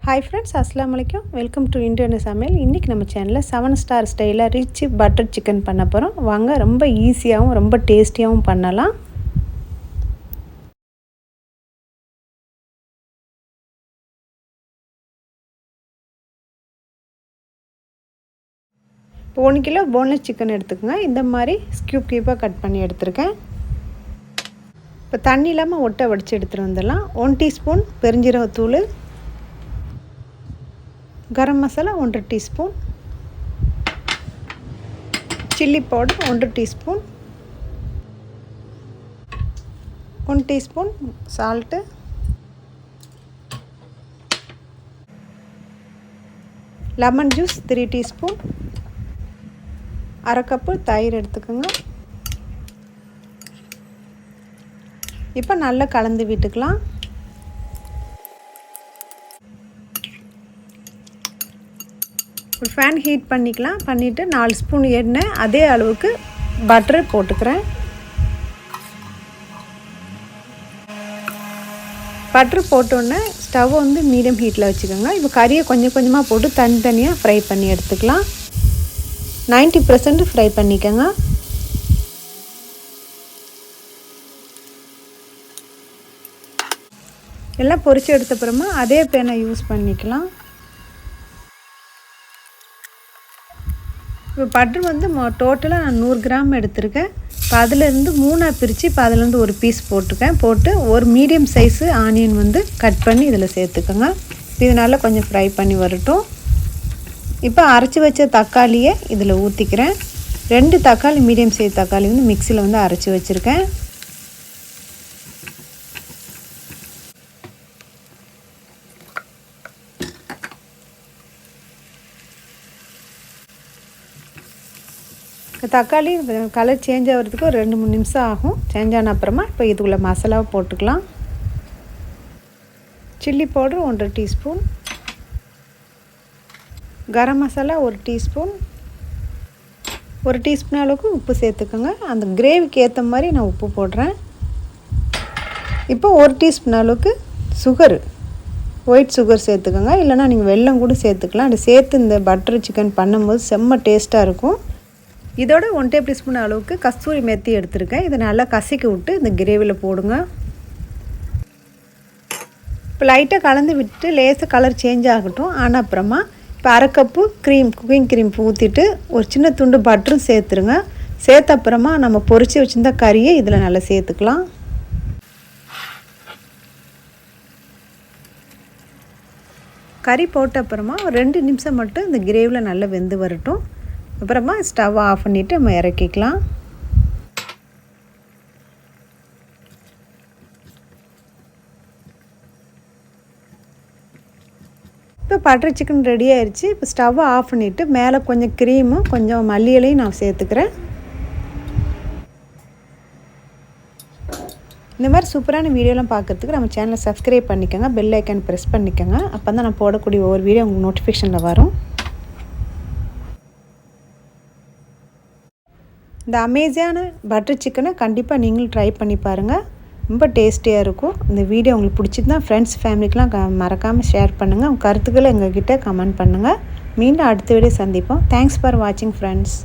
Hi friends, Assalamu alaikum. Welcome to Indian சமையல். இன்னைக்கு நம்ம சேனல்ல 7 ஸ்டார் ஸ்டைல்ல ரிச் பட்டர் சிக்கன் பண்ண போறோம். வாங்க, ரொம்ப ஈஸியாவும் ரொம்ப டேஸ்டியாவும் பண்ணலாம். இப்போ 1 கிலோ போன்லெஸ் சிக்கன் எடுத்துக்கங்க. இந்த மாதிரி கியூபா கட் பண்ணி எடுத்துருக்கேன். இப்போ தண்ணி இல்லாமல் ஒட்டை வடித்து எடுத்துகிட்டு வந்துடலாம். 1 டீஸ்பூன் பெருஞ்சீரகத்தூள், garam masala 1 teaspoon, chilli powder 1 teaspoon, 1 teaspoon salt, lemon juice 3 teaspoon, அரை கப்பு தயிர் எடுத்துக்கோங்க. இப்போ நல்லா கலந்து விட்டுக்கலாம். ஒரு ஃபேன் ஹீட் பண்ணிக்கலாம். பண்ணிவிட்டு 4 ஸ்பூன் எண்ணெய், அதே அளவுக்கு பட்டர் போட்டுக்கிறேன். பட்டர் போட்டோன்னே ஸ்டவ் வந்து மீடியம் ஹீட்டில் வச்சுக்கோங்க. இப்போ கறியை கொஞ்சம் கொஞ்சமாக போட்டு தனித்தனியாக ஃப்ரை பண்ணி எடுத்துக்கலாம். 90% ஃப்ரை பண்ணிக்கோங்க. எல்லாம் பொரிச்சு எடுத்த அப்புறமா அதே பேனை யூஸ் பண்ணிக்கலாம். இப்போ பட்டர் வந்து டோட்டலாக நான் 100 கிராம் எடுத்திருக்கேன். இப்போ அதிலேருந்து 3ஆக பிரித்து இப்போ அதிலேருந்து ஒரு பீஸ் போட்டிருக்கேன். போட்டு ஒரு மீடியம் சைஸு ஆனியன் வந்து கட் பண்ணி இதில் சேர்த்துக்கோங்க. இதனால் கொஞ்சம் ஃப்ரை பண்ணி வரட்டும். இப்போ அரைச்சி வச்ச தக்காளியை இதில் ஊற்றிக்கிறேன். 2 தக்காளி மீடியம் சைஸ் தக்காளி வந்து மிக்சியில் வந்து அரைச்சி வச்சுருக்கேன். தக்காளி கலர் சேஞ்ச் ஆகிறதுக்கு ஒரு 2-3 நிமிஷம் ஆகும். சேஞ்ச் ஆன அப்புறமா இப்போ இதுக்குள்ளே மசாலாவை போட்டுக்கலாம். சில்லி பவுடர் 1 டீஸ்பூன், கரம் மசாலா 1 டீஸ்பூன், 1 டீஸ்பூன் அளவுக்கு உப்பு சேர்த்துக்கோங்க. அந்த கிரேவிக்கு ஏற்ற மாதிரி நான் உப்பு போடுறேன். இப்போ 1 டீஸ்பூன் அளவுக்கு சுகர், ஒயிட் சுகர் சேர்த்துக்கோங்க. இல்லைனா நீங்கள் வெல்லம் கூட சேர்த்துக்கலாம். அது சேர்த்து இந்த பட்டர் சிக்கன் பண்ணும்போது செம்ம டேஸ்ட்டாக இருக்கும். இதோட 1 டேபிள் ஸ்பூன் அளவுக்கு கஸ்தூரி மேத்தி எடுத்துருக்கேன். இதை நல்லா கசக்கி விட்டு இந்த கிரேவியில் போடுங்க. இப்போ லைட்டாக கலந்து விட்டு லேசாக கலர் சேஞ்ச் ஆகட்டும். ஆனால் அப்புறமா இப்போ அரை கப்பு குக்கிங் க்ரீம் ஊற்றிட்டு ஒரு சின்ன துண்டு பட்டரும் சேர்த்துருங்க. சேர்த்த அப்புறமா நம்ம பொரித்து வச்சுருந்த கறியை இதில் நல்லா சேர்த்துக்கலாம். கறி போட்ட அப்புறமா ஒரு 2 நிமிஷம் மட்டும் இந்த கிரேவியில் நல்லா வெந்து வரட்டும். அப்புறமா ஸ்டவ் ஆஃப் பண்ணிவிட்டு நம்ம இறக்கிக்கலாம். இப்போ பட்டர் சிக்கன் ரெடி ஆயிடுச்சு. இப்போ ஸ்டவ்வை ஆஃப் பண்ணிவிட்டு மேலே கொஞ்சம் க்ரீமும் கொஞ்சம் மல்லி இலையும் நான் சேர்த்துக்கிறேன். இந்த மாதிரி சூப்பரான வீடியோலாம் பார்க்குறதுக்கு நம்ம சேனலை சப்ஸ்கிரைப் பண்ணிக்கோங்க. பெல் ஐக்கான் ப்ரெஸ் பண்ணிக்கோங்க. அப்போ தான் நான் போடக்கூடிய ஒவ்வொரு வீடியோ உங்களுக்கு நோட்டிஃபிகேஷனில் வரும். இந்த அமேசியான பட்டர் சிக்கனை கண்டிப்பாக நீங்களும் ட்ரை பண்ணி பாருங்கள். ரொம்ப டேஸ்டியாக இருக்கும். இந்த வீடியோ உங்களுக்கு பிடிச்சிருந்தா ஃப்ரெண்ட்ஸ் ஃபேமிலிக்கெலாம் மறக்காமல் ஷேர் பண்ணுங்கள். உங்கள் கருத்துக்களை எங்ககிட்ட கமெண்ட் பண்ணுங்கள். மீண்டும் அடுத்த வீடியோ சந்திப்போம். தேங்க்ஸ் ஃபார் வாட்சிங் ஃப்ரெண்ட்ஸ்.